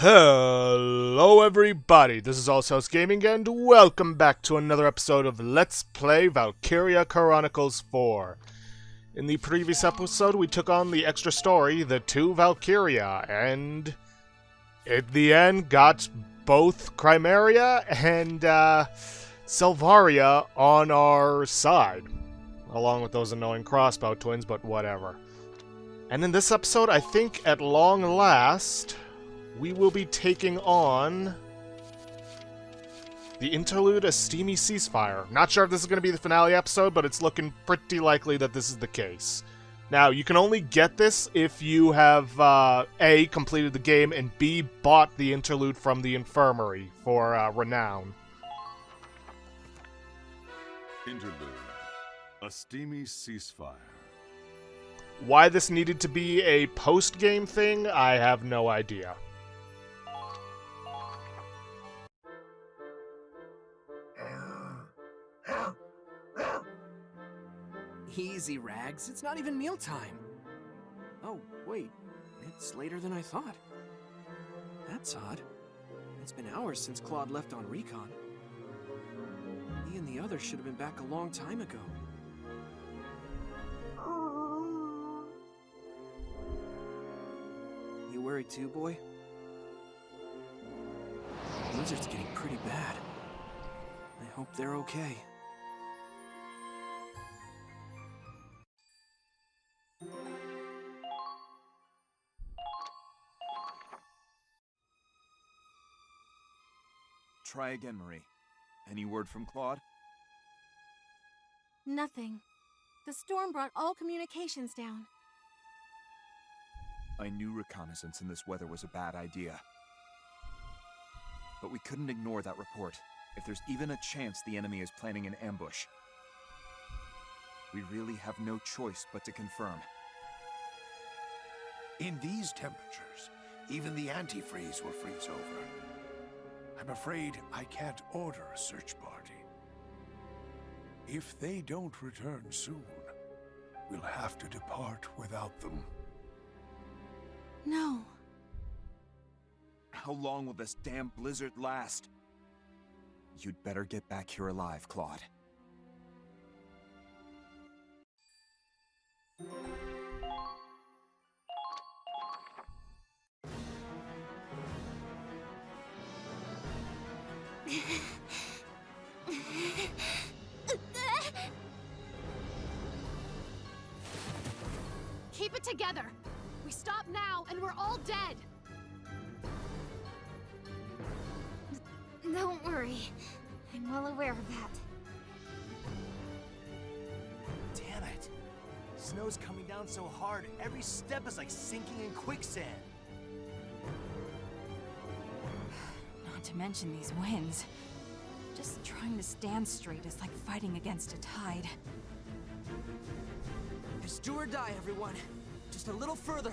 Hello everybody, this is Allshouse Gaming and welcome back to another episode of Let's Play Valkyria Chronicles 4. In the previous episode we took on the extra story, the two Valkyria, and at the end got both Chimera and Selvaria on our side. Along with those annoying crossbow twins, but whatever. And in this episode, I think at long last, we will be taking on the interlude A Steamy Ceasefire. Not sure if this is going to be the finale episode, but it's looking pretty likely that this is the case. Now, you can only get this if you have, A, completed the game, and B, bought the interlude from the infirmary for renown. Interlude. A Steamy Ceasefire. Why this needed to be a post-game thing, I have no idea. Easy, Rags. It's not even mealtime. Oh, wait. It's later than I thought. That's odd. It's been hours since Claude left on recon. He and the others should have been back a long time ago. You worried too, boy? The blizzard's getting pretty bad. I hope they're okay. Try again, Marie. Any word from Claude? Nothing. The storm brought all communications down. I knew reconnaissance in this weather was a bad idea. But we couldn't ignore that report. If there's even a chance the enemy is planning an ambush, we really have no choice but to confirm. In these temperatures, even the antifreeze will freeze over. I'm afraid I can't order a search party. If they don't return soon, we'll have to depart without them. No. How long will this damn blizzard last? You'd better get back here alive, Claude. Keep it together. We stop now and we're all dead. Don't worry. I'm well aware of that. Damn it! Snow's coming down so hard, every step is like sinking in quicksand. Not to mention these winds. Just trying to stand straight is like fighting against a tide. It's do or die, everyone. Just a little further.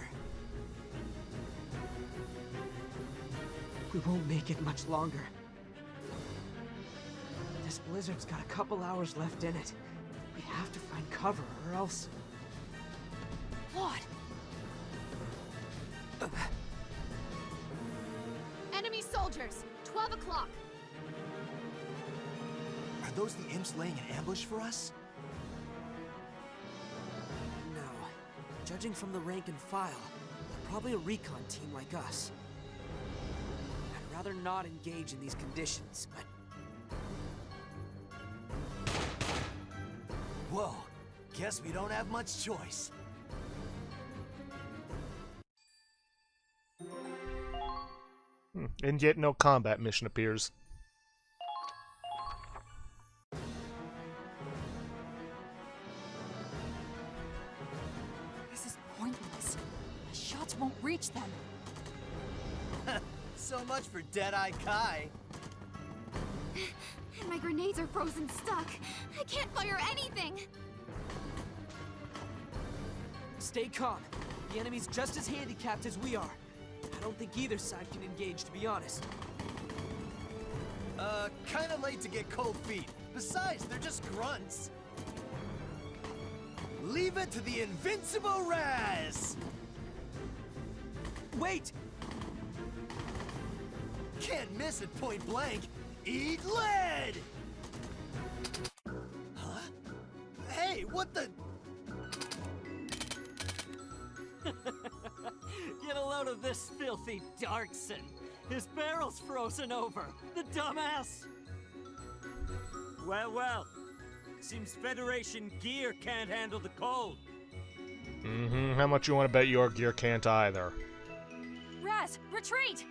We won't make it much longer. This blizzard's got a couple hours left in it. We have to find cover, or else... What? Enemy soldiers, 12 o'clock. Are those the imps laying an ambush for us? No. Judging from the rank and file, they're probably a recon team like us. I'd rather not engage in these conditions, but... Whoa, guess we don't have much choice. And yet no combat mission appears. This is pointless. My shots won't reach them. So much for Dead-Eye Kai. And my grenades are frozen stuck. I can't fire anything. Stay calm. The enemy's just as handicapped as we are. I don't think either side can engage, to be honest. Kinda late to get cold feet. Besides, they're just grunts. Leave it to the invincible Raz! Wait! can't miss at point blank. Eat lead! Huh? Hey, what the? Get a load of this filthy Darkson. His barrel's frozen over. The dumbass! Well, well. Seems Federation gear can't handle the cold. How much you want to bet your gear can't either? Raz, retreat!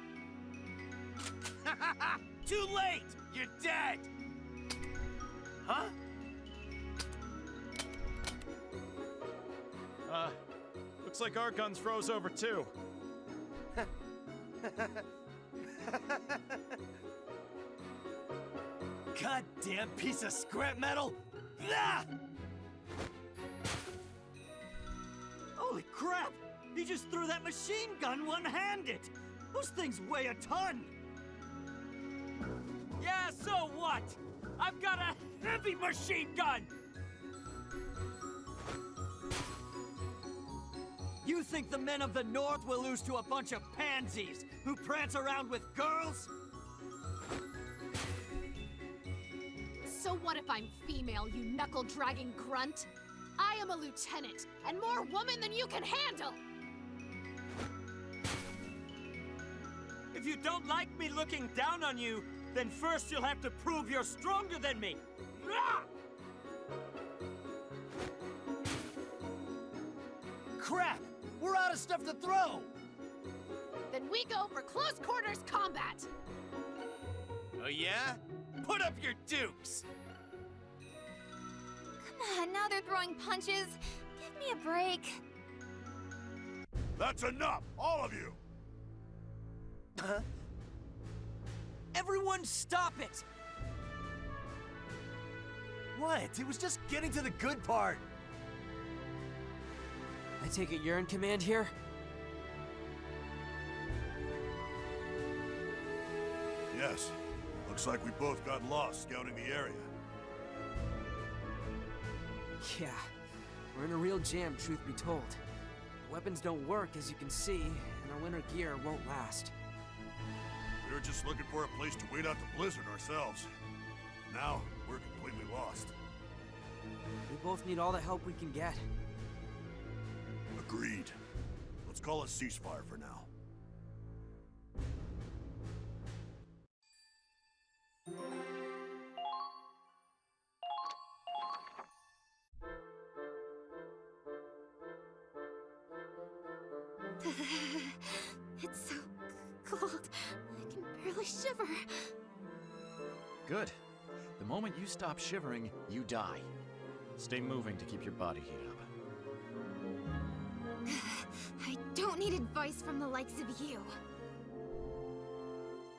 Too late! You're dead! Huh? Looks like our guns froze over too. Goddamn piece of scrap metal! Ah! Holy crap! He just threw that machine gun one-handed! Those things weigh a ton! Yeah, so what? I've got a heavy machine gun! You think the men of the North will lose to a bunch of pansies who prance around with girls? So what if I'm female, you knuckle-dragging grunt? I am a lieutenant, and more woman than you can handle! If you don't like me looking down on you, then first you'll have to prove you're stronger than me! Ah! Crap! We're out of stuff to throw! Then we go for close quarters combat! Oh yeah? Put up your dukes! Come on, now they're throwing punches. Give me a break. That's enough, all of you! Huh? Everyone stop it! What? It was just getting to the good part. I take it you're in command here? Yes. Looks like we both got lost scouting the area. Yeah, we're in a real jam, truth be told. Weapons don't work, as you can see, and our winter gear won't last. We were just looking for a place to wait out the blizzard ourselves. Now, we're completely lost. We both need all the help we can get. Agreed. Let's call a ceasefire for now. It's so cold. I can barely shiver. Good. The moment you stop shivering, you die. Stay moving to keep your body heat up. I don't need advice from the likes of you.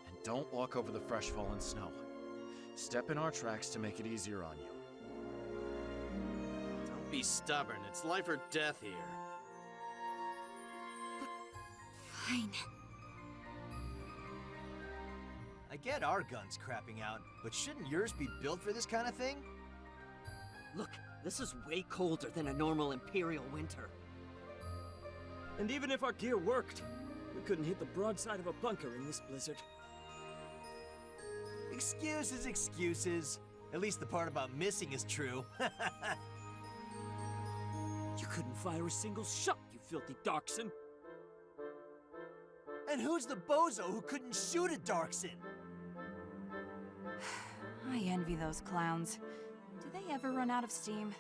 And don't walk over the fresh fallen snow. Step in our tracks to make it easier on you. Don't be stubborn. It's life or death here. Fine. I get our guns crapping out, but shouldn't yours be built for this kind of thing? Look, this is way colder than a normal Imperial winter. And even if our gear worked, we couldn't hit the broadside of a bunker in this blizzard. Excuses, excuses. At least the part about missing is true. You couldn't fire a single shot, you filthy Darkson. And who's the bozo who couldn't shoot at Darkson? I envy those clowns. Do they ever run out of steam?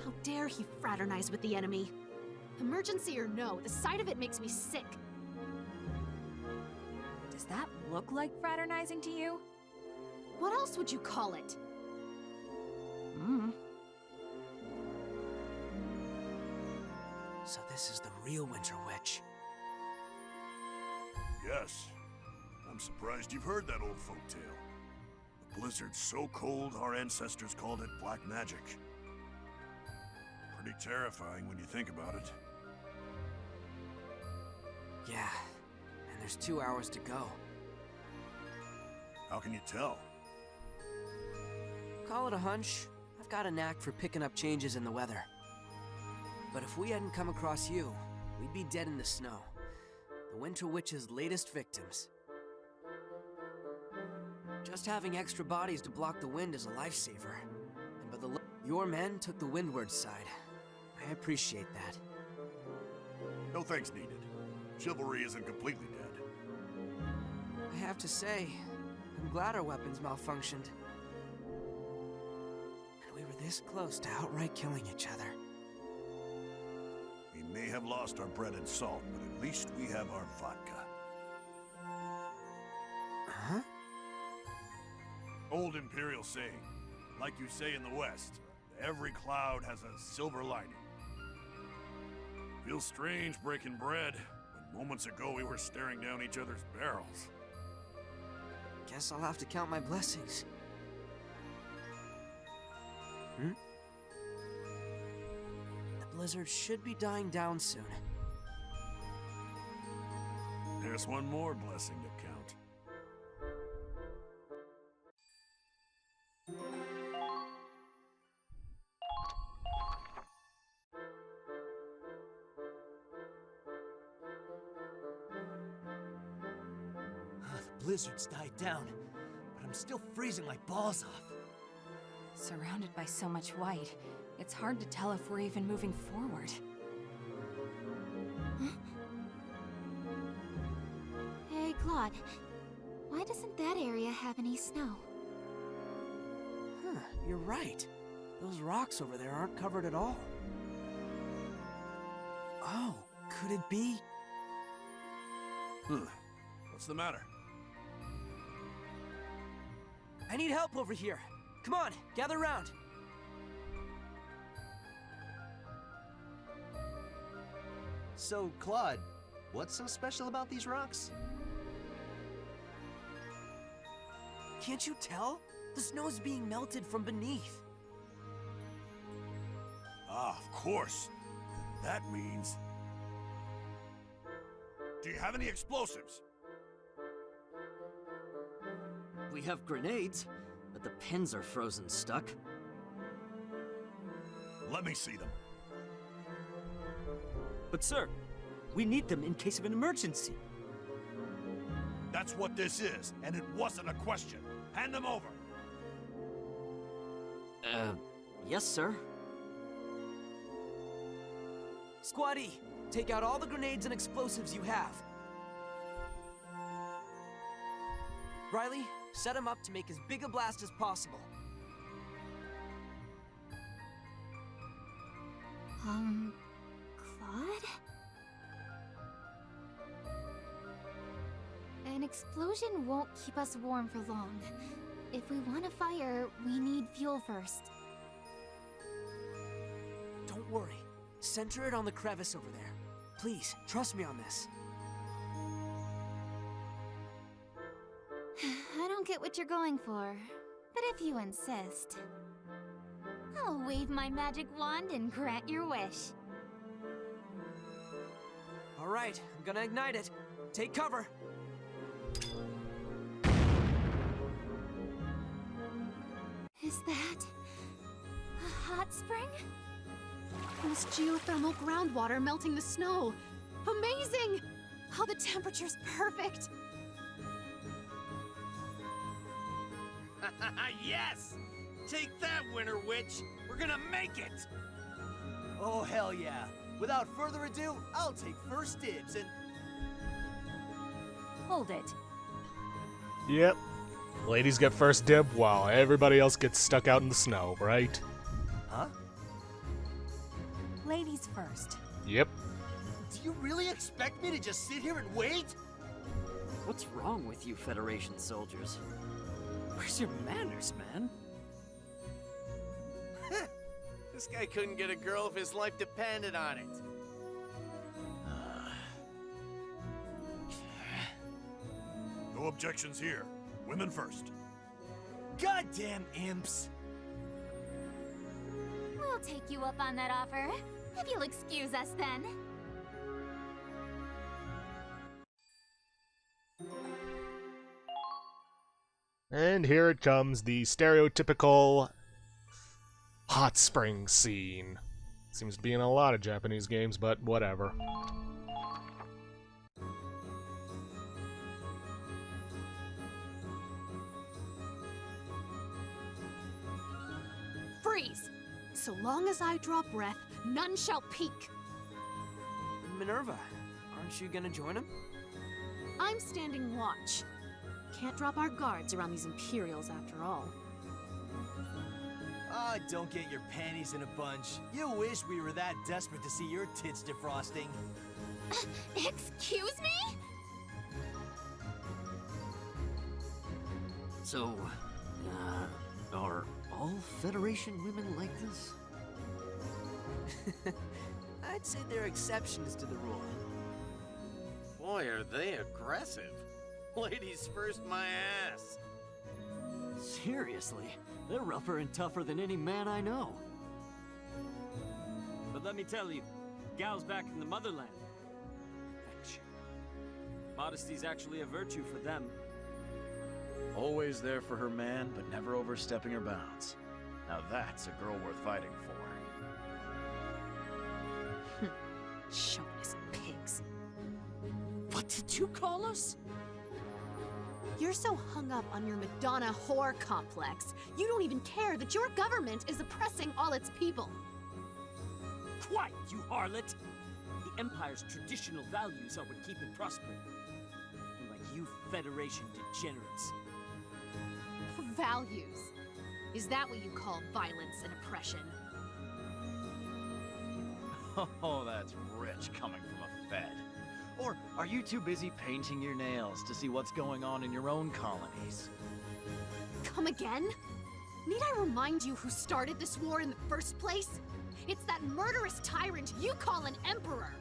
How dare he fraternize with the enemy? Emergency or no, the sight of it makes me sick. Does that look like fraternizing to you? What else would you call it? So this is the real Winter Witch. Yes. I'm surprised you've heard that old folktale. The blizzard's so cold, our ancestors called it black magic. Pretty terrifying when you think about it. Yeah, and there's 2 hours to go. How can you tell? Call it a hunch. I've got a knack for picking up changes in the weather. But if we hadn't come across you, we'd be dead in the snow. the Winter Witch's latest victims. Just having extra bodies to block the wind is a lifesaver. And by the your men took the windward side. I appreciate that. No thanks needed. Chivalry isn't completely dead. I have to say, I'm glad our weapons malfunctioned. And we were this close to outright killing each other. We may have lost our bread and salt, but at least we have our vodka. Huh? Old Imperial saying, like you say in the West, every cloud has a silver lining. Feels strange breaking bread, when moments ago we were staring down each other's barrels. Guess I'll have to count my blessings. The blizzard should be dying down soon. There's one more blessing to count. The blizzard's died down, but I'm still freezing my balls off. Surrounded by so much white, it's hard to tell if we're even moving forward. Hey, Claude. Why doesn't that area have any snow? Huh, you're right. Those rocks over there aren't covered at all. Oh, could it be? What's the matter? I need help over here. Come on, gather round. So, Claude, what's so special about these rocks? Can't you tell? The snow's being melted from beneath. Ah, of course. That means... Do you have any explosives? We have grenades, but the pins are frozen stuck. Let me see them. But sir, we need them in case of an emergency. That's what this is, and it wasn't a question. Hand them over. Yes, sir. Squatty, take out all the grenades and explosives you have. Riley, set them up to make as big a blast as possible. Claude? An explosion won't keep us warm for long. If we want a fire, we need fuel first. Don't worry. Center it on the crevice over there. Please, trust me on this. I don't get what you're going for, but if you insist, I'll wave my magic wand and grant your wish. All right, I'm gonna ignite it. Take cover. Is that a hot spring? It was geothermal groundwater melting the snow. Amazing! Oh, the temperature's perfect. Yes! Take that, Winter Witch! We're gonna make it! Oh, hell yeah. Without further ado, I'll take first dibs and... Hold it. Yep. Ladies get first dib while everybody else gets stuck out in the snow, right? Huh? Ladies first. Yep. Do you really expect me to just sit here and wait? What's wrong with you Federation soldiers? Where's your manners, man? This guy couldn't get a girl if his life depended on it. No objections here. Women first. Goddamn imps! We'll take you up on that offer, if you'll excuse us then. And here it comes, the stereotypical hot spring scene. Seems to be in a lot of Japanese games, but whatever. freeze. So long as I draw breath, none shall peek. Minerva, aren't you gonna join him? I'm standing watch. Can't drop our guards around these Imperials after all. Ah, don't get your panties in a bunch. You wish we were that desperate to see your tits defrosting. Excuse me? So, are all Federation women like this? I'd say there are exceptions to the rule. Boy, are they aggressive. Ladies first, my ass. Seriously, they're rougher and tougher than any man I know. But let me tell you, gals back in the motherland, perfection. Modesty's actually a virtue for them. Always there for her man, but never overstepping her bounds. Now that's a girl worth fighting for. Chauvinist pigs. What did you call us? You're so hung up on your Madonna whore complex, you don't even care that your government is oppressing all its people. Quiet, you harlot! The Empire's traditional values are what keep it prospering. Unlike you Federation degenerates. Values. Is that what you call violence and oppression? Oh, that's rich coming from a Fed. Or are you too busy painting your nails to see what's going on in your own colonies? Come again? Need I remind you who started this war in the first place? It's that murderous tyrant you call an emperor!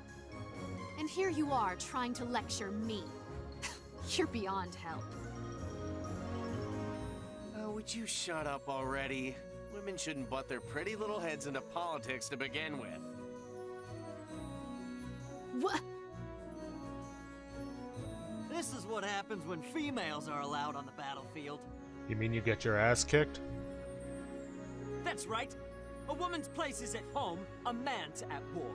And here you are trying to lecture me. You're beyond help. Would you shut up already? Women shouldn't butt their pretty little heads into politics to begin with. What? This is what happens when females are allowed on the battlefield. You mean you get your ass kicked? That's right. A woman's place is at home, a man's at war.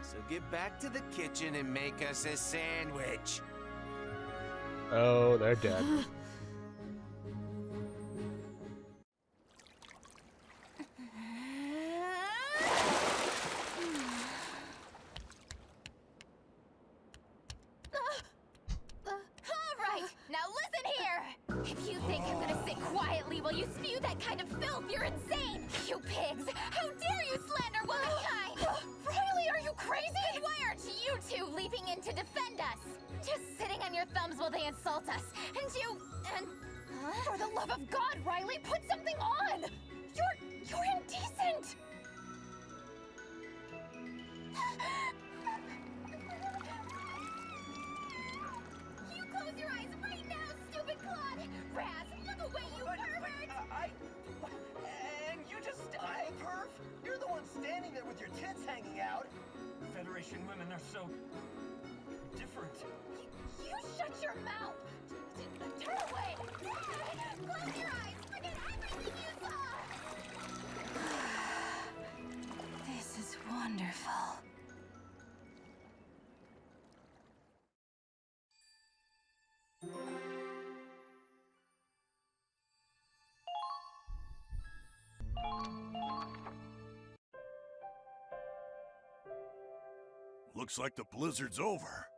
So get back to the kitchen and make us a sandwich. Oh, they're dead. Alright, now listen here! If you think I'm gonna sit quietly while you spew that kind of filth, you're insane! You pigs! How dare you slander womankind! Riley, are you crazy? Then why aren't you two leaping in to defend us? Just sitting on your thumbs while they insult us. And for the love of God, Riley, put something on! You're indecent! You close your eyes right now, stupid clod! Raz, look away, you pervert! And you just... perv? You're the one standing there with your tits hanging out. Federation women are so... different. You shut your mouth! Turn away! Close your eyes! Forget everything you saw! This is wonderful. Looks like the blizzard's over.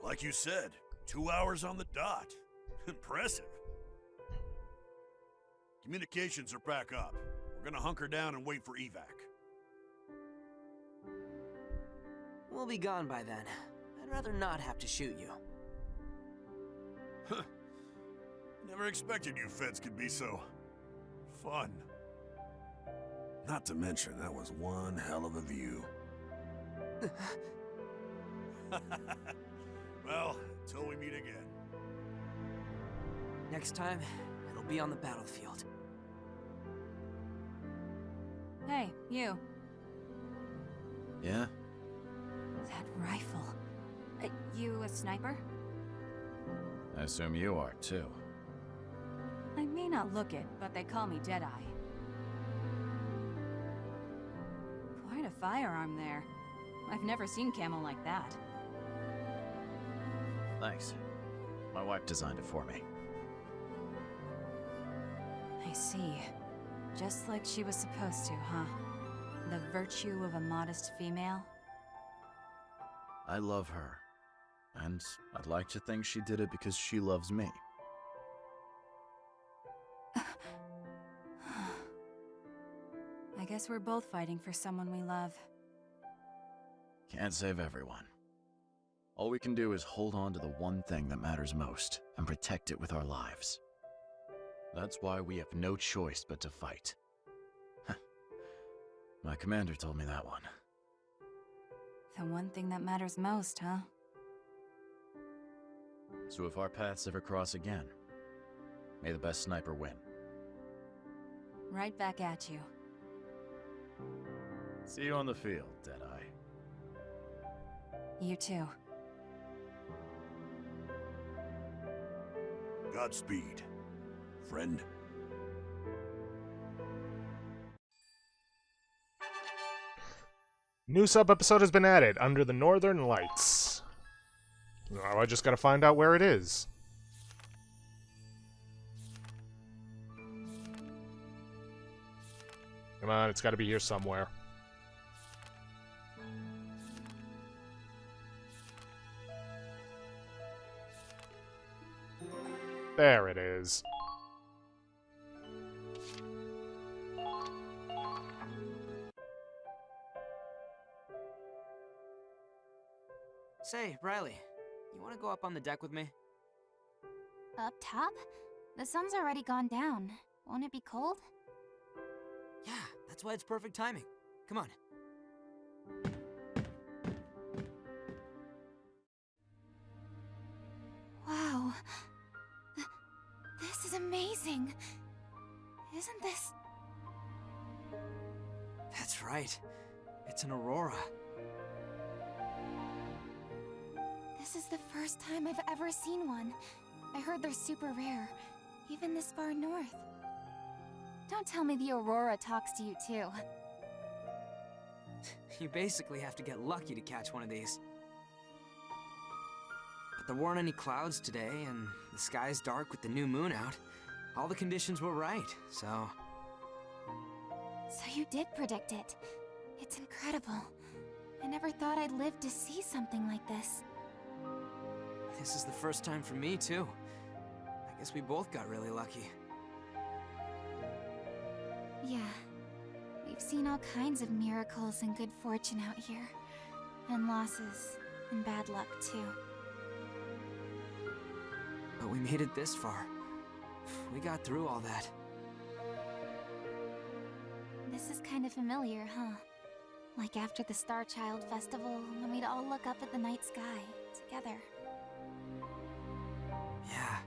Like you said, 2 hours on the dot. Impressive. Communications are back up. We're gonna hunker down and wait for evac. We'll be gone by then. I'd rather not have to shoot you. Huh. Never expected you feds could be so... fun. Not to mention, that was one hell of a view. Well, until we meet again. Next time, it'll be on the battlefield. Hey, you. Yeah? That rifle. You a sniper? I assume you are, too. I may not look it, but they call me Deadeye. Quite a firearm there. I've never seen camo like that. Thanks. My wife designed it for me. I see. Just like she was supposed to, huh? The virtue of a modest female? I love her. And I'd like to think she did it because she loves me. I guess we're both fighting for someone we love. Can't save everyone. All we can do is hold on to the one thing that matters most, and protect it with our lives. That's why we have no choice but to fight. My commander told me that one. The one thing that matters most, huh? So if our paths ever cross again, may the best sniper win. Right back at you. See you on the field, Deadeye. You too. Godspeed, friend. New sub-episode has been added, Under the Northern Lights. Now I just gotta find out where it is. Come on, it's gotta be here somewhere. There it is. Say, Riley, you want to go up on the deck with me? Up top? The sun's already gone down. Won't it be cold? Yeah, that's why it's perfect timing. Come on. Wow. This is amazing. Isn't this... That's right. It's an aurora. This is the first time I've ever seen one. I heard they're super rare, even this far north. Don't tell me the aurora talks to you too. You basically have to get lucky to catch one of these. But there weren't any clouds today, and the sky's dark with the new moon out. All the conditions were right, so... So you did predict it. It's incredible. I never thought I'd live to see something like this. This is the first time for me, too. I guess we both got really lucky. Yeah. We've seen all kinds of miracles and good fortune out here. And losses, and bad luck, too. But we made it this far. We got through all that. This is kind of familiar, huh? Like after the Star Child Festival, when we'd all look up at the night sky, together. Yeah.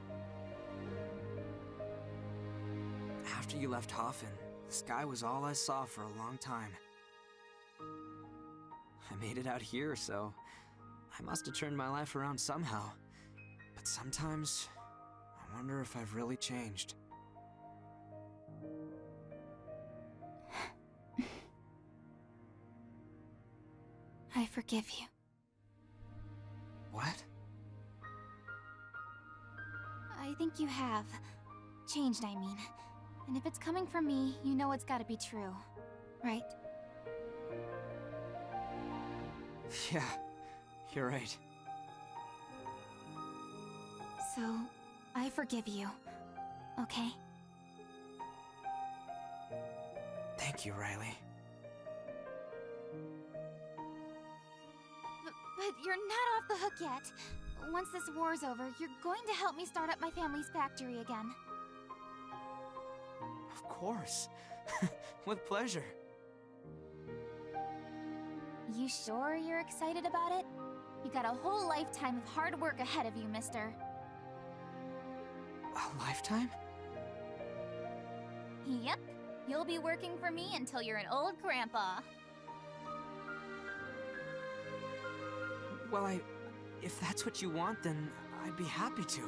After you left Hoffen, the sky was all I saw for a long time. I made it out here, so I must have turned my life around somehow. But sometimes, I wonder if I've really changed. I forgive you. What? I think you have. Changed, I mean. And if it's coming from me, you know it's gotta be true. Right? Yeah, you're right. So, I forgive you. Okay? Thank you, Riley. But you're not off the hook yet. Once this war's over, you're going to help me start up my family's factory again. Of course. With pleasure. You sure you're excited about it? You got a whole lifetime of hard work ahead of you, mister. A lifetime? Yep. You'll be working for me until you're an old grandpa. Well, if that's what you want, then I'd be happy to.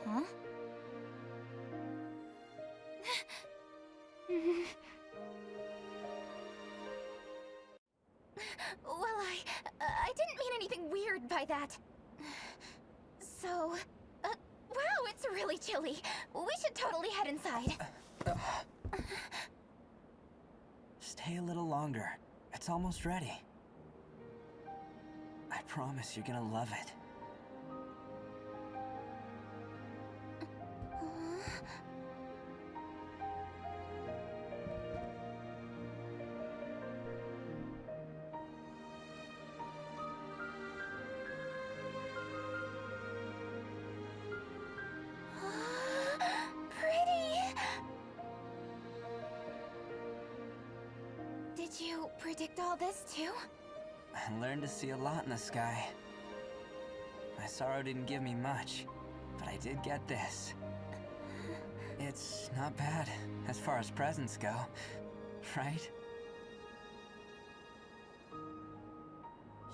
Huh? Well, I didn't mean anything weird by that. So, wow, it's really chilly. We should totally head inside. Stay a little longer. It's almost ready. I promise you're gonna love it. Did you predict all this too? I learned to see a lot in the sky. My sorrow didn't give me much, but I did get this. It's not bad as far as presents go, right?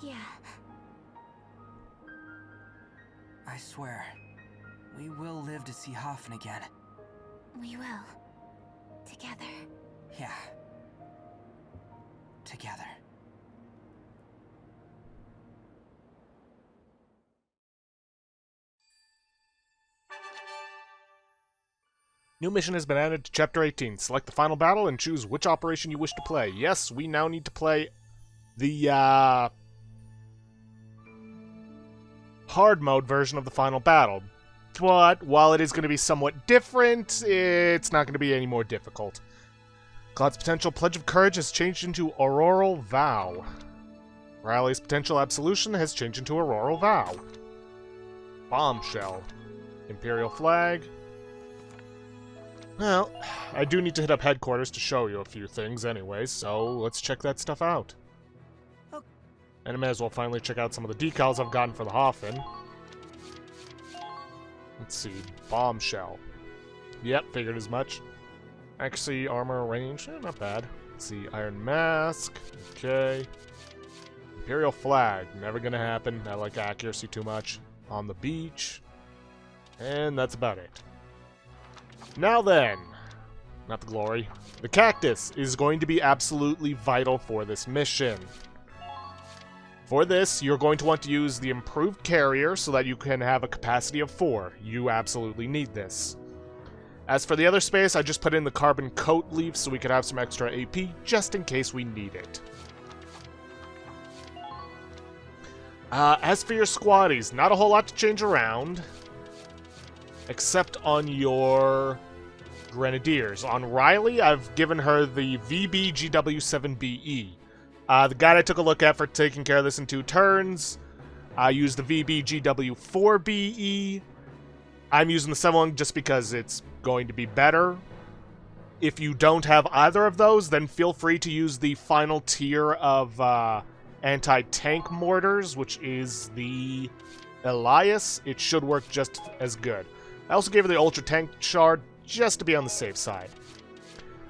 Yeah. I swear, we will live to see Hoffen again. We will. Together. Yeah. Together. New mission has been added to Chapter 18. Select the final battle and choose which operation you wish to play. Yes, we now need to play the, hard mode version of the final battle. But, while it is going to be somewhat different, it's not going to be any more difficult. Claude's potential Pledge of Courage has changed into Auroral Vow. Riley's potential Absolution has changed into Auroral Vow. Bombshell. Imperial Flag. Well, I do need to hit up headquarters to show you a few things anyway, so let's check that stuff out. Oh. And I may as well finally check out some of the decals I've gotten for the Hoffen. Let's see. Bombshell. Yep, figured as much. Accuracy, armor, range, not bad. Let's see. Iron Mask. Okay. Imperial Flag. Never gonna happen. I like accuracy too much. On the beach. And that's about it. Now then. Not the glory. The cactus is going to be absolutely vital for this mission. For this, you're going to want to use the improved carrier so that you can have a capacity of 4. You absolutely need this. As for the other space, I just put in the carbon coat leaf so we could have some extra AP just in case we need it. As for your squaddies, not a whole lot to change around. Except on your Grenadiers. On Riley, I've given her the VBGW7BE. The guide I took a look at for taking care of this in 2 turns. I used the VBGW4BE. I'm using the 7 just because it's going to be better. If you don't have either of those, then feel free to use the final tier of anti-tank mortars, which is the Elias. It should work just as good. I also gave her the Ultra Tank Shard just to be on the safe side.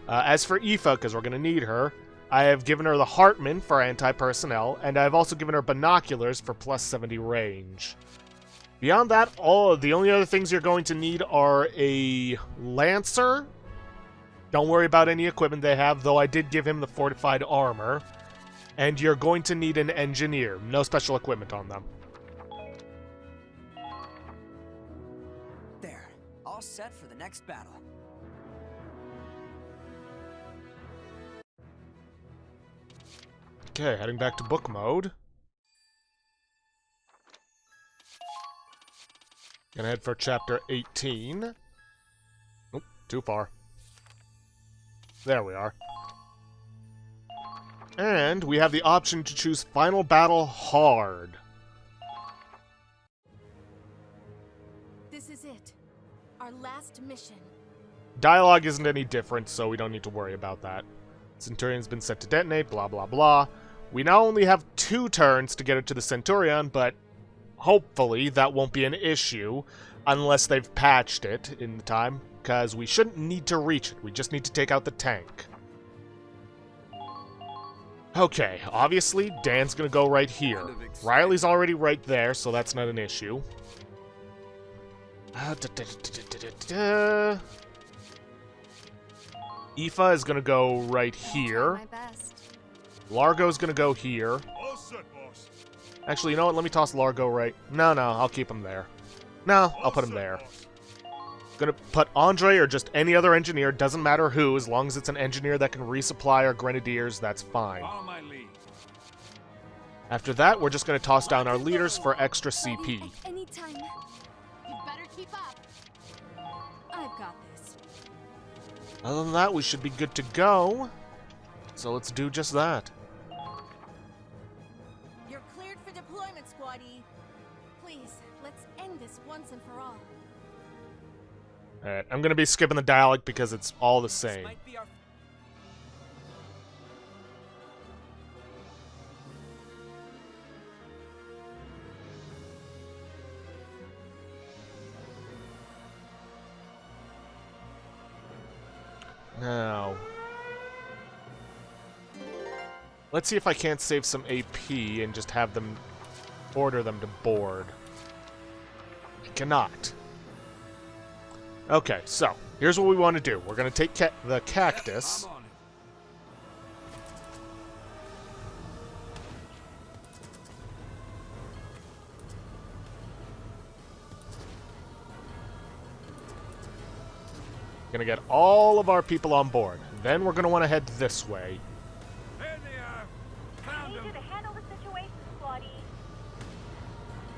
As for Aoife, because we're going to need her, I have given her the Hartman for anti-personnel, and I've also given her binoculars for plus 70 range. Beyond that, the only other things you're going to need are a Lancer. Don't worry about any equipment they have, though I did give him the fortified armor. And you're going to need an Engineer. No special equipment on them. There. All set for the next battle. Okay, heading back to book mode. Gonna head for chapter 18. Oop, too far. There we are. And we have the option to choose Final Battle Hard. This is it. Our last mission. Dialogue isn't any different, so we don't need to worry about that. Centurion's been set to detonate, blah blah blah. We now only have 2 turns to get it to the Centurion, but hopefully that won't be an issue unless they've patched it in the time, because we shouldn't need to reach it. We just need to take out the tank. Okay, obviously, Dan's gonna go right here. Riley's already right there, so that's not an issue. Aoife is gonna go right here. Largo's gonna go here. All set, boss. Actually, you know what? Let me toss Largo right... No, I'll keep him there. No, I'll put him there. Gonna put Andre or just any other engineer, doesn't matter who, as long as it's an engineer that can resupply our grenadiers, that's fine. Follow my lead. After that, we're just gonna toss down our leaders for extra CP. Anytime. You better keep up. I've got this. Other than that, we should be good to go. So let's do just that. You're cleared for deployment, squaddie. Please, let's end this once and for all. Alright, I'm gonna be skipping the dialogue because it's all the same. Might be our Now, let's see if I can't save some AP and just have them order them to board. I cannot. Okay, so here's what we want to do. We're going to take the cactus. I'm on it. Gonna get all of our people on board. Then we're gonna want to head this way. There they are. Found them. handle the situation, squaddie.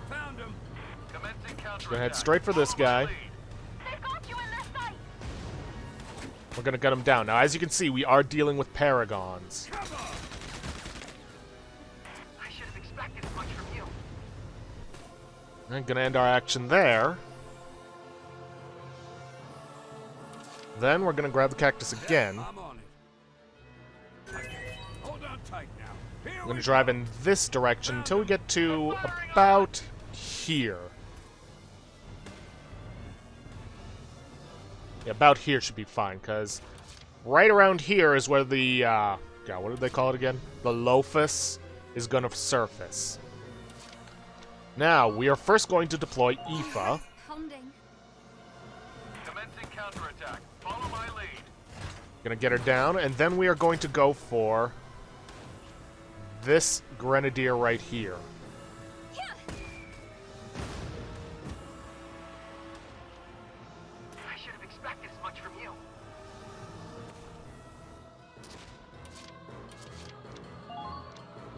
Found them. Commencing counter. Gonna head straight for this guy. They've got you in their sight. We're gonna gut him down. Now, as you can see, we are dealing with paragons. Come on. I should have expected as much from you. I'm gonna end our action there. Then we're gonna grab the cactus again. I'm on it. Hold on tight now. Here I'm we gonna drive in this direction until we get to about here. Yeah, about here should be fine, because right around here is where the, God, what did they call it again? The Lophus is gonna surface. Now, we are first going to deploy Aoife. Pounding. Commencing counterattack. Follow my lead. Gonna get her down, and then we are going to go for this grenadier right here. I should have expected as much from you.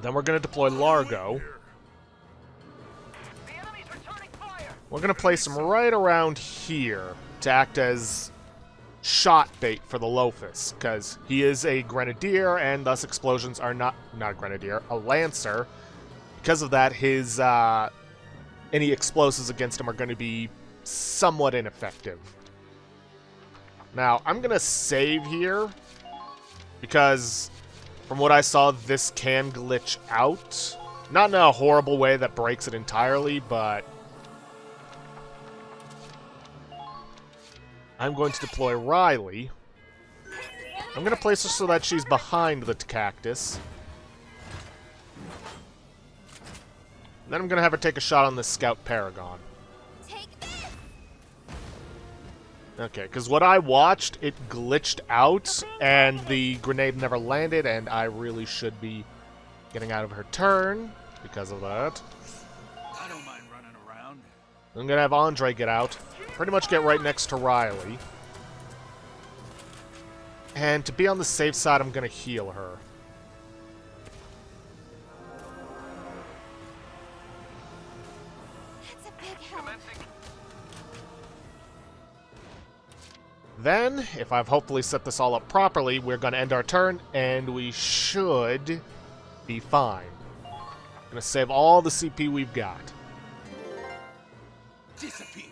Then we're gonna deploy Largo. The enemy's returning fire. We're gonna place him right around here to act as shot bait for the Lophus, because he is a grenadier, and thus explosions are not a grenadier, a lancer. Because of that, his any explosives against him are going to be somewhat ineffective. Now, I'm gonna save here because from what I saw, this can glitch out. Not in a horrible way that breaks it entirely, but I'm going to deploy Riley. I'm going to place her so that she's behind the cactus. Then I'm going to have her take a shot on this scout Paragon. Take this. Okay, because what I watched, it glitched out, and the grenade never landed, and I really should be getting out of her turn because of that. I don't mind running around. I'm going to have Andre get out. Pretty much get right next to Riley. And to be on the safe side, I'm going to heal her. That's a big help. Then, if I've hopefully set this all up properly, we're going to end our turn, and we should be fine. Going to save all the CP we've got. Disappear.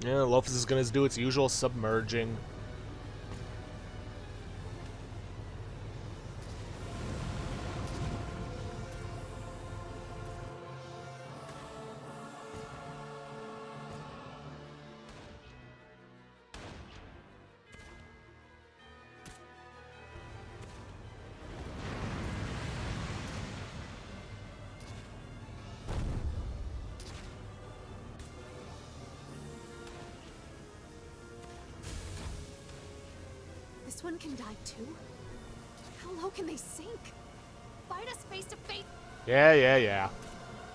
Yeah, Lophus is going to do its usual submerging. This one can dive too? How low can they sink? Fight us face to face. Yeah.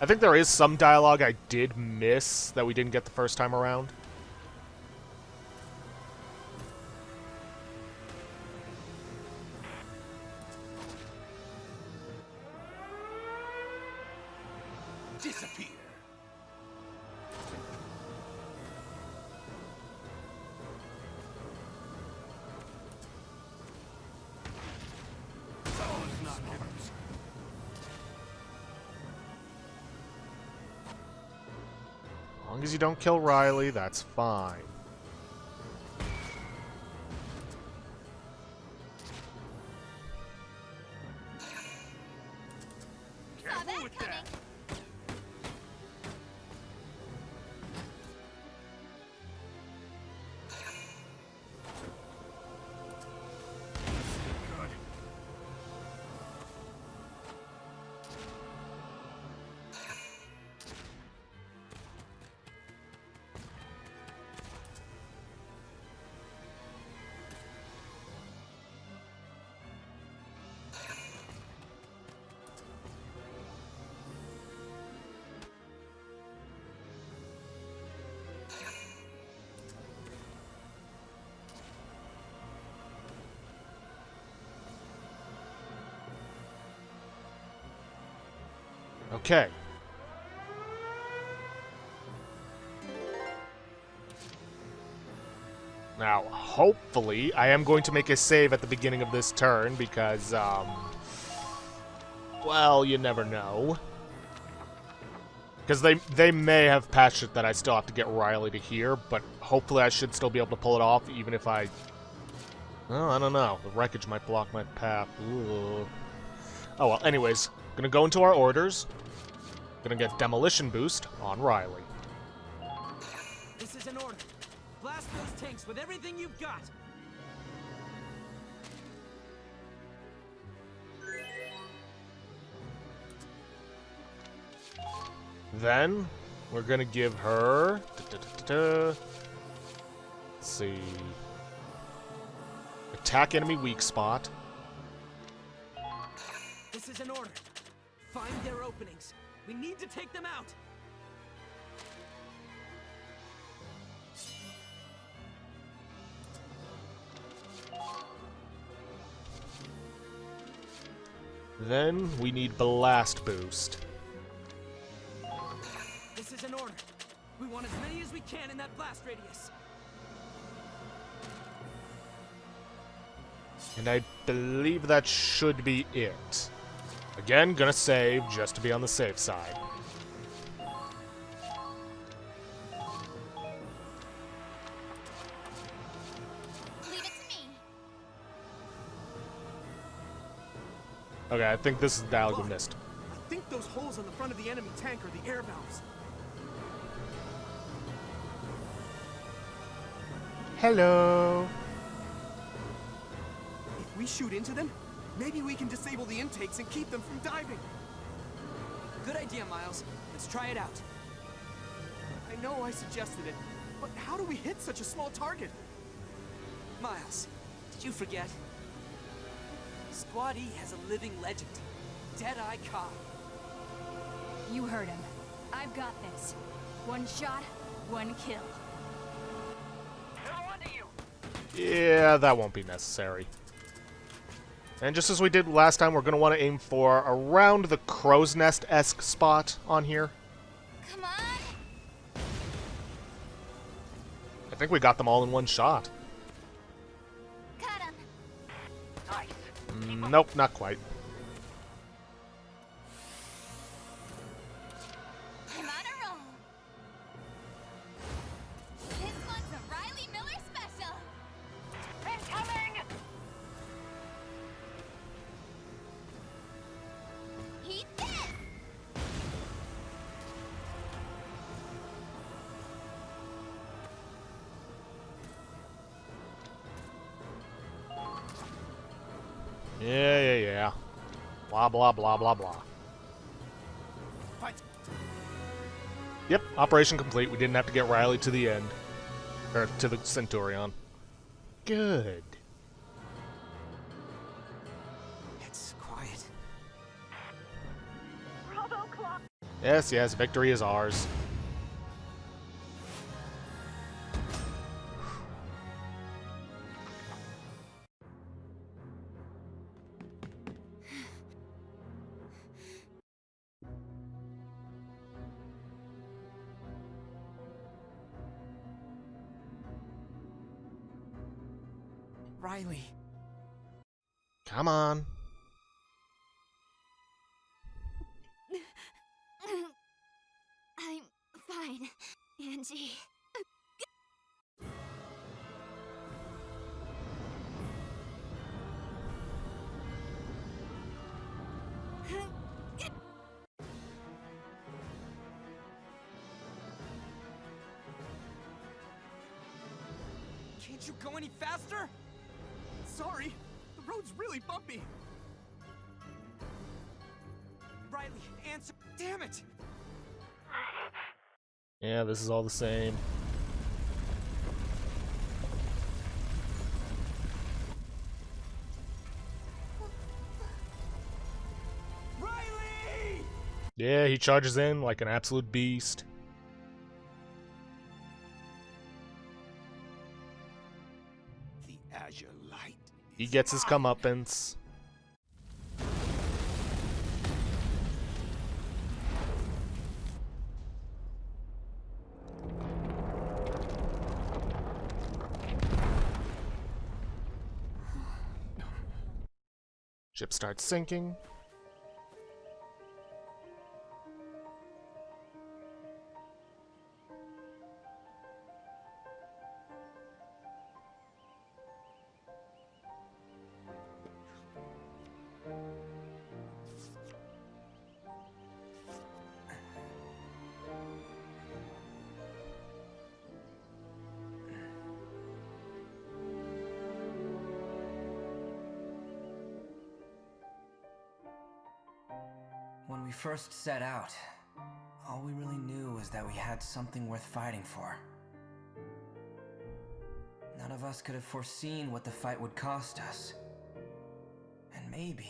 I think there is some dialogue I did miss that we didn't get the first time around. Disappear. As long as you don't kill Riley, that's fine. Careful with that. Okay. Now, hopefully, I am going to make a save at the beginning of this turn because, well, you never know. Because they may have patched it that I still have to get Riley to here, but hopefully I should still be able to pull it off, even if I... Well, I don't know. The wreckage might block my path. Ooh. Oh, well, anyways. Gonna go into our orders. Gonna get Demolition Boost on Riley. This is an order. Blast those tanks with everything you've got. Then, we're gonna give her... Let's see... Attack enemy weak spot. This is an order. Find their openings. We need to take them out. Then, we need Blast Boost. This is an order. We want as many as we can in that blast radius. And I believe that should be it. Again, gonna save just to be on the safe side. Leave it to me. Okay, I think this is the dialogue we missed. I think those holes on the front of the enemy tank are the air valves. Hello. If we shoot into them, maybe we can disable the intakes and keep them from diving. Good idea, Miles. Let's try it out. I know I suggested it, but how do we hit such a small target? Miles, did you forget? Squad E has a living legend. Deadeye Cobb. You heard him. I've got this. One shot, one kill. Yeah, that won't be necessary. And just as we did last time, we're going to want to aim for around the crow's nest-esque spot on here. Come on. I think we got them all in one shot. Got him. Nope, not quite. I'm on a roll. This one's a Riley Miller special. Incoming! He's dead! Yeah. Blah, blah, blah, blah, blah. Fight. Yep, operation complete. We didn't have to get Riley to the end. Or to the Centurion. Good. Yes, yes, victory is ours. Riley. Come on. I'm fine, Angie. Can't you go any faster? Sorry, the road's really bumpy. Riley, answer. Damn it! Yeah, this is all the same. Riley! Yeah, he charges in like an absolute beast. The azure light. He gets his comeuppance. Ship starts sinking. When we first set out, all we really knew was that we had something worth fighting for. None of us could have foreseen what the fight would cost us. And maybe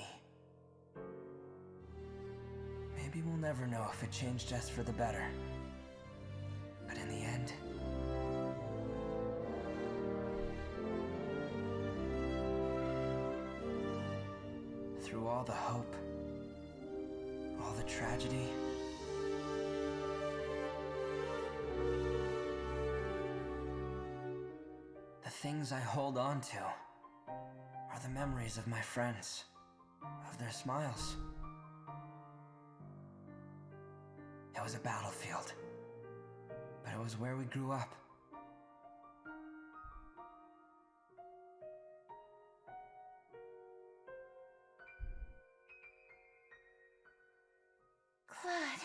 we'll never know if it changed us for the better. But in the end, through all the hope, all the tragedy, the things I hold on to are the memories of my friends, of their smiles. It was a battlefield, but it was where we grew up. Claude.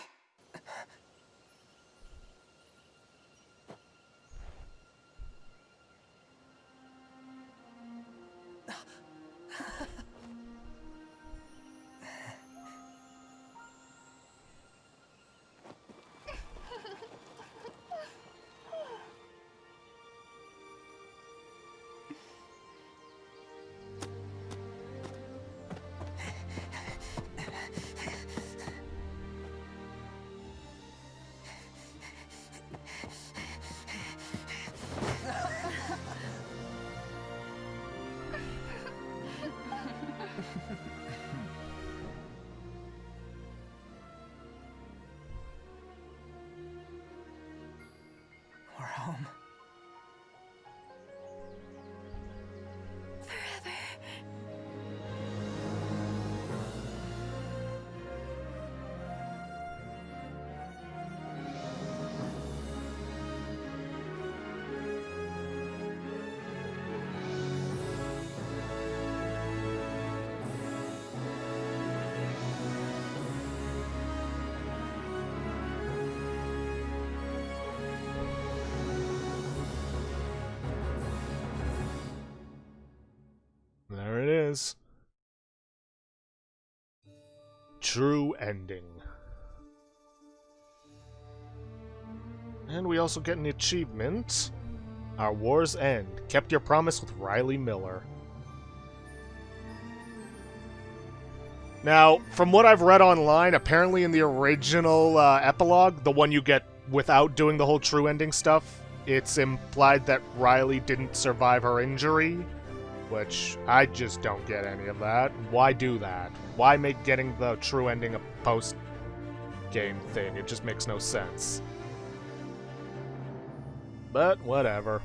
We're home. There it is. True ending. And we also get an achievement. Our war's end. Kept your promise with Riley Miller. Now, from what I've read online, apparently in the original epilogue, the one you get without doing the whole true ending stuff, it's implied that Riley didn't survive her injury, which I just don't get any of that. Why do that? Why make getting the true ending a post-game thing? It just makes no sense. But whatever.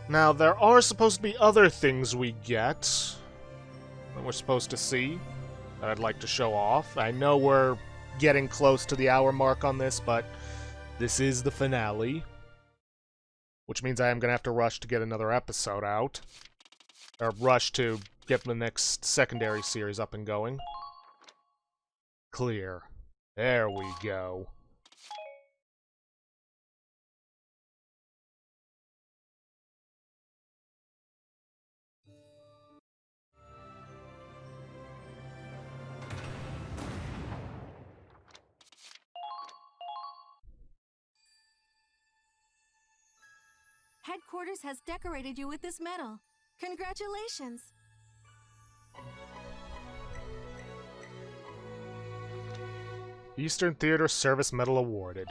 Now, there are supposed to be other things we get that we're supposed to see that I'd like to show off. I know we're getting close to the hour mark on this, but this is the finale, which means I am going to have to rush to get another episode out, or rush to get the next secondary series up and going. Clear. There we go. Headquarters has decorated you with this medal. Congratulations! Eastern Theater Service Medal awarded.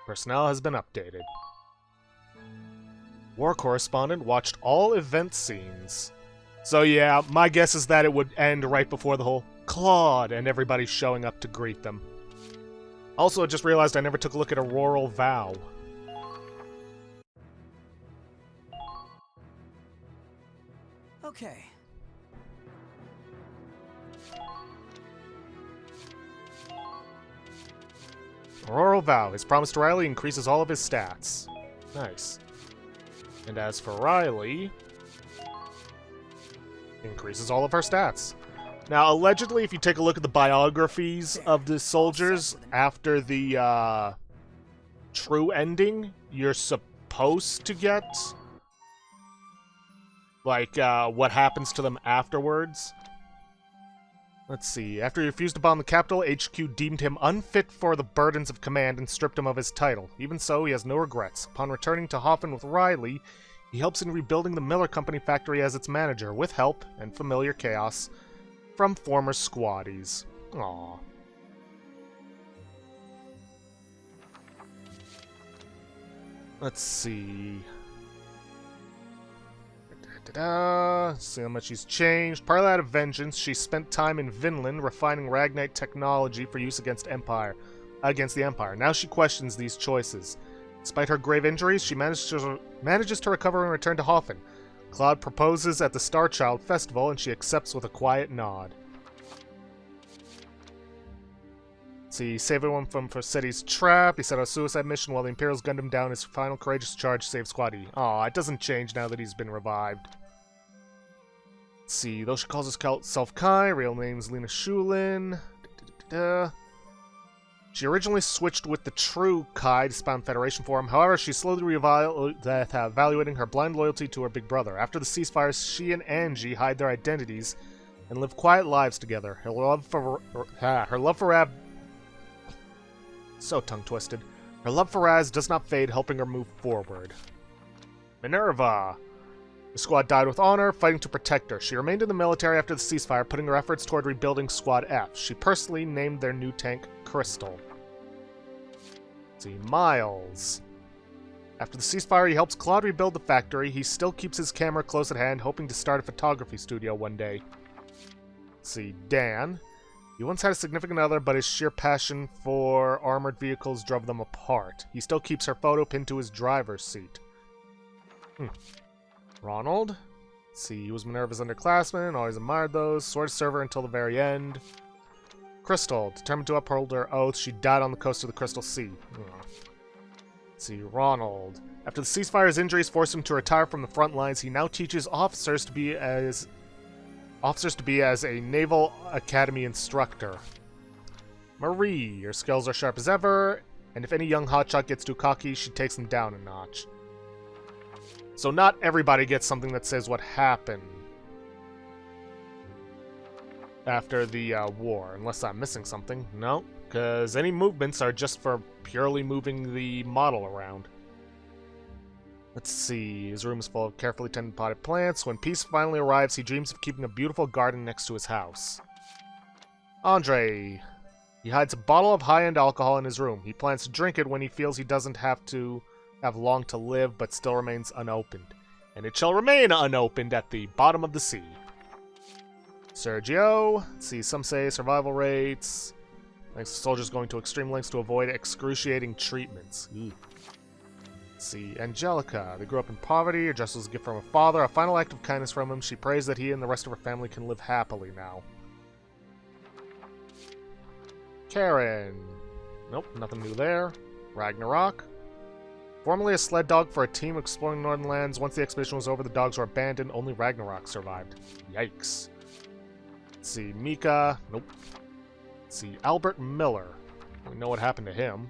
Personnel has been updated. War correspondent watched all event scenes. So yeah, my guess is that it would end right before the whole Claude and everybody showing up to greet them. Also, I just realized I never took a look at Auroral Vow. Okay. Auroral Vow. His promise to Riley increases all of his stats. Nice. And as for Riley, increases all of her stats. Now, allegedly, if you take a look at the biographies of the soldiers after the true ending, you're supposed to get like what happens to them afterwards. Let's see. After he refused to bomb the capital, HQ deemed him unfit for the burdens of command and stripped him of his title. Even so, he has no regrets. Upon returning to Hoffen with Riley, he helps in rebuilding the Miller Company factory as its manager, with help and familiar chaos from former squaddies. Aww. Let's see. See how much she's changed. Partly out of vengeance, she spent time in Vinland refining Ragnite technology for use against the Empire. Now she questions these choices. Despite her grave injuries, she manages to recover and return to Hoffen. Claude proposes at the Starchild Festival, and she accepts with a quiet nod. See, save everyone from Forseti's trap. He set out a suicide mission while the Imperials gunned him down. His final courageous charge saved Squaddy. Aw, it doesn't change now that he's been revived. Let's see, though she calls herself Kai, real name's Lena Shulin. She originally switched with the true Kai to spawn Federation for him. However, she's slowly evaluating her blind loyalty to her big brother. After the ceasefire, she and Angie hide their identities and live quiet lives together. Her love for Rab... So tongue-twisted. Her love for Raz does not fade, helping her move forward. Minerva! The squad died with honor, fighting to protect her. She remained in the military after the ceasefire, putting her efforts toward rebuilding Squad F. She personally named their new tank Crystal. Let's see, Miles. After the ceasefire, he helps Claude rebuild the factory. He still keeps his camera close at hand, hoping to start a photography studio one day. Let's see, Dan. He once had a significant other, but his sheer passion for armored vehicles drove them apart. He still keeps her photo pinned to his driver's seat. Ronald. Let's see, he was Minerva's underclassman, always admired those. Sword server until the very end. Crystal. Determined to uphold her oath, she died on the coast of the Crystal Sea. Let's see, Ronald. After the ceasefire's injuries forced him to retire from the front lines, he now teaches officers to be as a Naval Academy instructor. Marie, your skills are sharp as ever, and if any young hotshot gets too cocky, she takes them down a notch. So not everybody gets something that says what happened after the war, unless I'm missing something. No, because any movements are just for purely moving the model around. Let's see. His room is full of carefully tended potted plants. When peace finally arrives, he dreams of keeping a beautiful garden next to his house. Andre. He hides a bottle of high-end alcohol in his room. He plans to drink it when he feels he doesn't have long to live, but still remains unopened. And it shall remain unopened at the bottom of the sea. Sergio. Let's see. Some say survival rates. Thanks to soldiers going to extreme lengths to avoid excruciating treatments. Ew. Let's see. Angelica. They grew up in poverty. Her dress was a gift from her father. A final act of kindness from him. She prays that he and the rest of her family can live happily now. Karen. Nope, nothing new there. Ragnarok. Formerly a sled dog for a team exploring northern lands. Once the expedition was over, the dogs were abandoned. Only Ragnarok survived. Yikes. Let's see. Mika. Nope. Let's see. Albert Miller. We know what happened to him.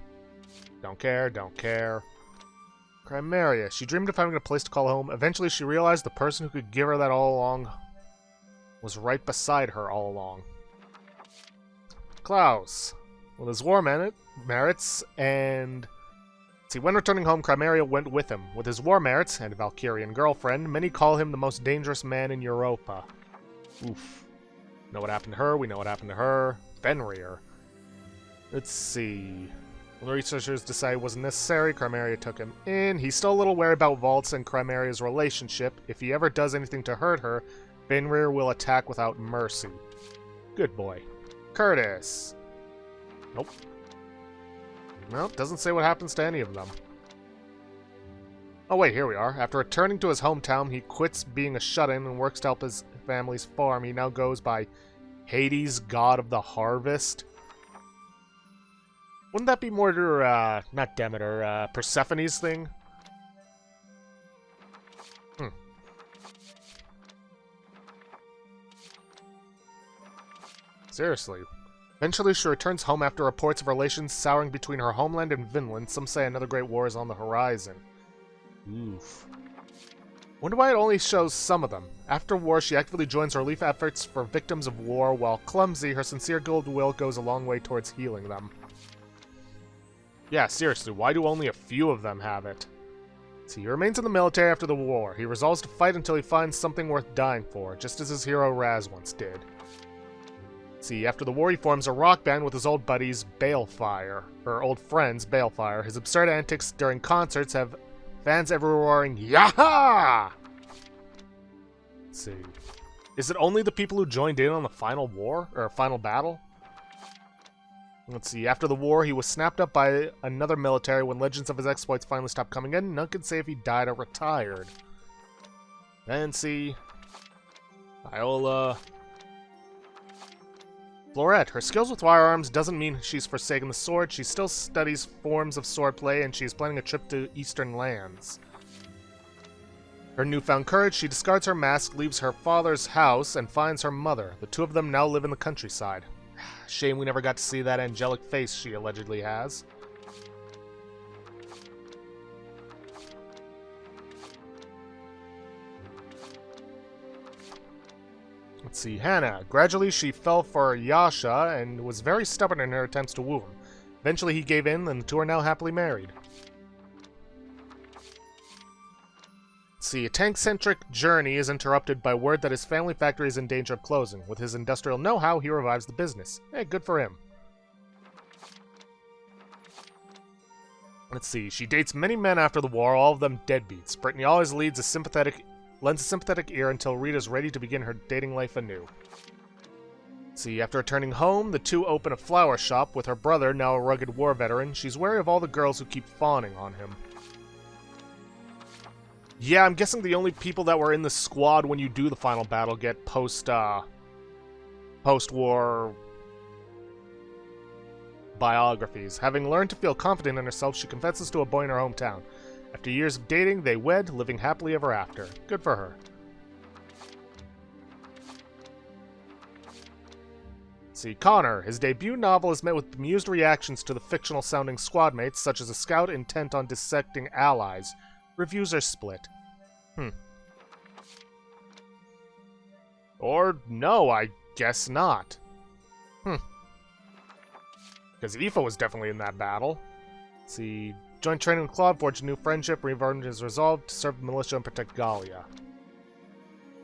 Don't care, don't care. Chimera. She dreamed of having a place to call home. Eventually, she realized the person who could give her that all along was right beside her all along. Klaus. With his war merits, and... See, when returning home, Chimera went with him. With his war merits and Valkyrian girlfriend, many call him the most dangerous man in Europa. Oof. Know what happened to her? We know what happened to her. Fenrir. Let's see... When the researchers decided it wasn't necessary, Chimera took him in. He's still a little wary about Valtz and Chimera's relationship. If he ever does anything to hurt her, Fenrir will attack without mercy. Good boy. Curtis. Nope. Nope, doesn't say what happens to any of them. Oh wait, here we are. After returning to his hometown, he quits being a shut-in and works to help his family's farm. He now goes by Hades, God of the Harvest. Wouldn't that be more, not Demeter, Persephone's thing? Seriously. Eventually, she returns home after reports of relations souring between her homeland and Vinland. Some say another great war is on the horizon. Oof. Wonder why it only shows some of them. After war, she actively joins relief efforts for victims of war, while clumsy, her sincere goodwill goes a long way towards healing them. Yeah, seriously, why do only a few of them have it? See, he remains in the military after the war. He resolves to fight until he finds something worth dying for, just as his hero Raz once did. See, after the war, he forms a rock band with his old buddies Balefire, or old friends Balefire. His absurd antics during concerts have fans everywhere roaring, "Yaha!" Let's see. Is it only the people who joined in on the final war, or final battle? Let's see, after the war, he was snapped up by another military. When legends of his exploits finally stopped coming in, none could say if he died or retired. Then see... Iola... Florette. Her skills with firearms doesn't mean she's forsaken the sword. She still studies forms of swordplay, and she's planning a trip to eastern lands. Her newfound courage, she discards her mask, leaves her father's house, and finds her mother. The two of them now live in the countryside. Shame we never got to see that angelic face she allegedly has. Let's see, Hannah. Gradually she fell for Yasha and was very stubborn in her attempts to woo him. Eventually he gave in, and the two are now happily married. Let's see, a tank-centric journey is interrupted by word that his family factory is in danger of closing. With his industrial know-how, he revives the business. Hey, good for him. Let's see, she dates many men after the war, all of them deadbeats. Brittany always lends a sympathetic ear until Rita's ready to begin her dating life anew. Let's see, after returning home, the two open a flower shop with her brother, now a rugged war veteran. She's wary of all the girls who keep fawning on him. Yeah, I'm guessing the only people that were in the squad when you do the final battle get post-war biographies. Having learned to feel confident in herself, she confesses to a boy in her hometown. After years of dating, they wed, living happily ever after. Good for her. See, Connor. His debut novel has met with bemused reactions to the fictional-sounding squad mates, such as a scout intent on dissecting allies. Reviews are split. Or no, I guess not. Because Aoife was definitely in that battle. Let's see, joined training with Claude, forged a new friendship, revenge is resolved to serve the militia and protect Gallia.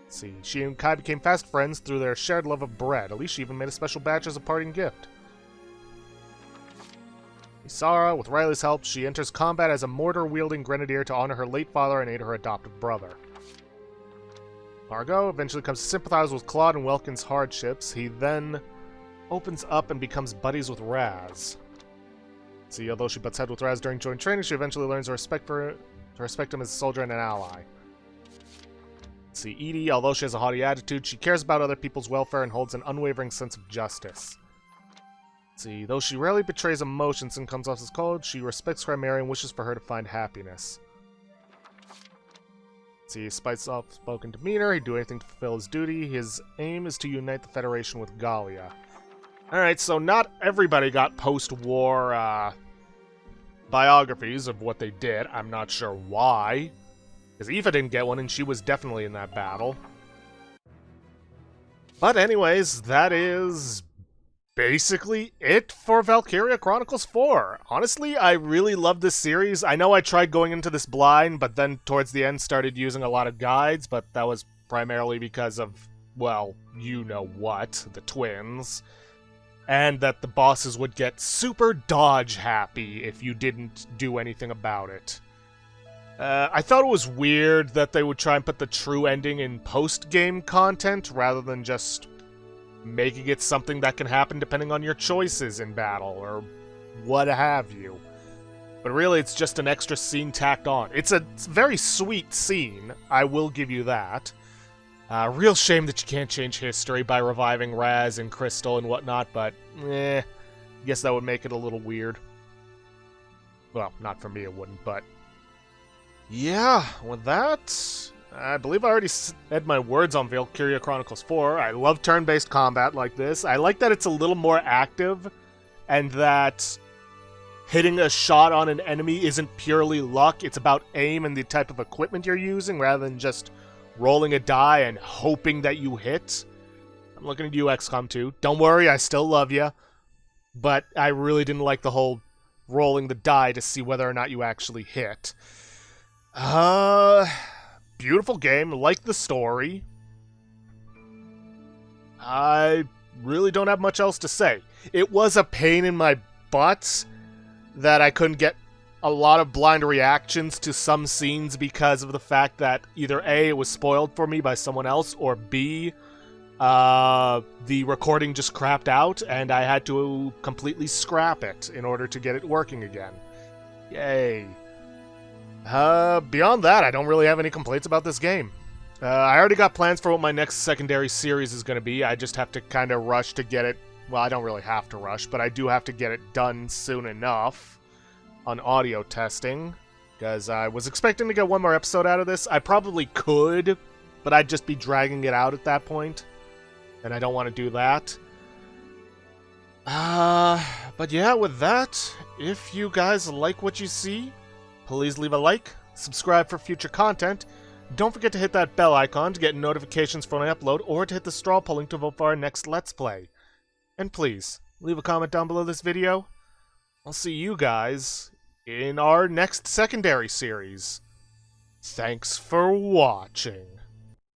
Let's see, she and Kai became fast friends through their shared love of bread. At least she even made a special badge as a parting gift. Isara, with Riley's help, she enters combat as a mortar-wielding grenadier to honor her late father and aid her adoptive brother. Margot eventually comes to sympathize with Claude and Welkin's hardships. He then opens up and becomes buddies with Raz. See, although she butts heads with Raz during joint training, she eventually learns to respect him as a soldier and an ally. See, Edie, although she has a haughty attitude, she cares about other people's welfare and holds an unwavering sense of justice. See, though she rarely betrays emotions and comes off as cold, she respects Chimera and wishes for her to find happiness. See, despite soft-spoken demeanor, he'd do anything to fulfill his duty. His aim is to unite the Federation with Gallia. Alright, so not everybody got post-war, biographies of what they did. I'm not sure why. Because Aoife didn't get one, and she was definitely in that battle. But anyways, that is basically it for Valkyria Chronicles 4. Honestly, I really love this series. I know I tried going into this blind, but then towards the end started using a lot of guides, but that was primarily because of, well, you know what, the twins. And that the bosses would get super dodge happy if you didn't do anything about it. I thought it was weird that they would try and put the true ending in post-game content rather than just making it something that can happen depending on your choices in battle, or what have you. But really, it's just an extra scene tacked on. It's a very sweet scene, I will give you that. Real shame that you can't change history by reviving Raz and Crystal and whatnot, but I guess that would make it a little weird. Well, not for me it wouldn't, but yeah, with that, I believe I already said my words on Valkyria Chronicles 4. I love turn-based combat like this. I like that it's a little more active, and that hitting a shot on an enemy isn't purely luck. It's about aim and the type of equipment you're using, rather than just rolling a die and hoping that you hit. I'm looking at you, XCOM 2. Don't worry, I still love you. But I really didn't like the whole rolling the die to see whether or not you actually hit. Beautiful game, like the story. I really don't have much else to say. It was a pain in my butt that I couldn't get a lot of blind reactions to some scenes because of the fact that either A, it was spoiled for me by someone else, or B, the recording just crapped out and I had to completely scrap it in order to get it working again. Yay. Beyond that, I don't really have any complaints about this game. I already got plans for what my next secondary series is going to be. I just have to kind of rush to get it. Well, I don't really have to rush, but I do have to get it done soon enough on audio testing, because I was expecting to get one more episode out of this. I probably could, but I'd just be dragging it out at that point, and I don't want to do that. But yeah, with that, if you guys like what you see, please leave a like, subscribe for future content. Don't forget to hit that bell icon to get notifications for when I upload, or to hit the straw polling to vote for our next Let's Play. And please, leave a comment down below this video. I'll see you guys in our next secondary series. Thanks for watching.